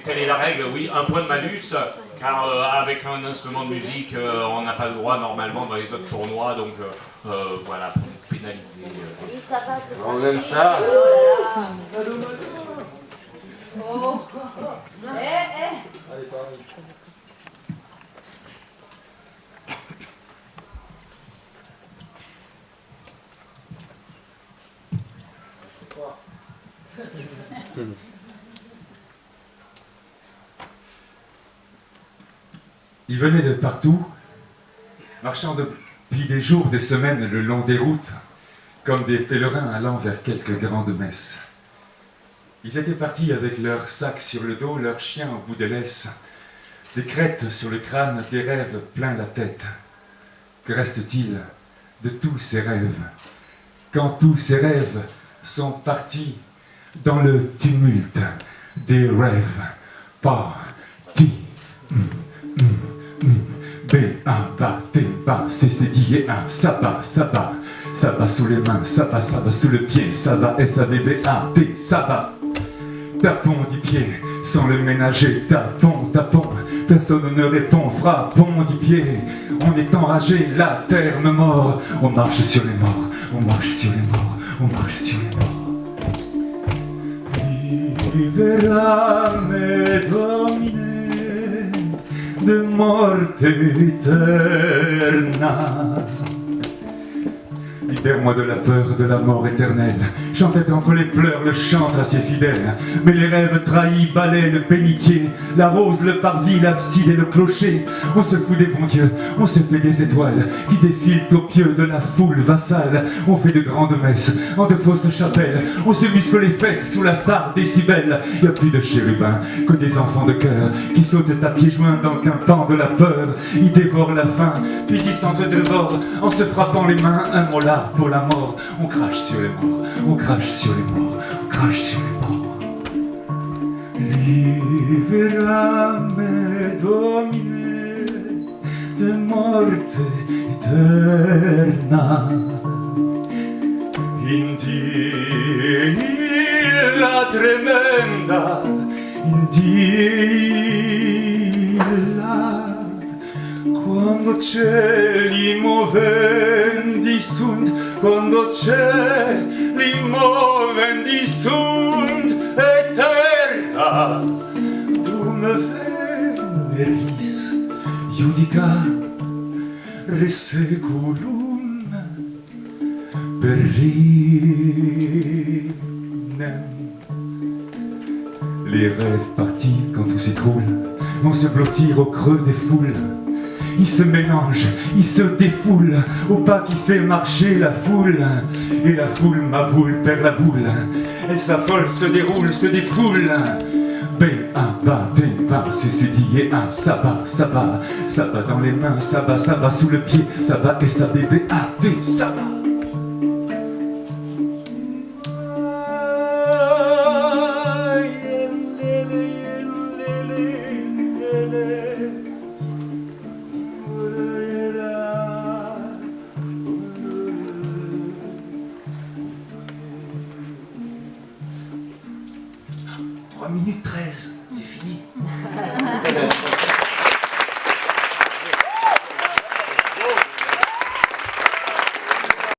telle est la règle, oui, un point de malus, car avec un instrument de musique, on n'a pas le droit normalement dans les autres tournois, donc voilà, pour nous pénaliser. On aime ça. Oh. Allez, pareil. Ils venaient de partout, marchant depuis des jours, des semaines, le long des routes, comme des pèlerins allant vers quelque grande messe. Ils étaient partis avec leurs sacs sur le dos, leurs chiens au bout des laisses, des crêtes sur le crâne, des rêves plein la tête. Que reste-t-il de tous ces rêves, quand tous ces rêves sont partis dans le tumulte des rêves partis? B-A-B-A, T-B-A, C-C-D-I-E-A, ça va sous les mains, ça va sous le pied, ça va, S-A-V-B-A-T, ça va. Tapons du pied, sans le ménager, tapons, personne ne répond, frappons du pied, on est enragé, la terre me mord, on marche sur les morts, on marche sur les morts, on marche sur les morts. Libera me domine de morte eterna. Libère-moi de la peur de la mort éternelle. Chantait entre les pleurs le chantre assez fidèle. Mais les rêves trahis balaient le bénitier, la rose, le parvis, l'abside et le clocher. On se fout des bons dieux, on se fait des étoiles qui défilent aux pieux de la foule vassale. On fait de grandes messes en de fausses chapelles. On se muscle les fesses sous la star décibel. Y a plus de chérubins que des enfants de cœur qui sautent à pieds joints dans le tympan de la peur. Ils dévorent la faim, puis ils s'en dévorent en se frappant les mains. Un mot là pour la mort, on crache sur les morts, on crache sur les morts, on crache sur les morts. Libera me domine de morte eterna. Indi la tremenda, indi la. Quando cieli movendi sunt, quando cieli movendi sunt, eterna, dum veneris iudica reseculum perinem. Les rêves partis quand tout s'écroule vont se blottir au creux des foules. Ils se mélangent, ils se défoulent au pas qui fait marcher la foule. Et la foule, ma boule, perd la boule. Elle s'affole, se déroule, se défoule. B-A-B-A, T-B-A, C-C-D-I-E-A, ça va dans les mains, ça va sous le pied, ça va, S-A-B-B-A-T, ça va. Minute 13.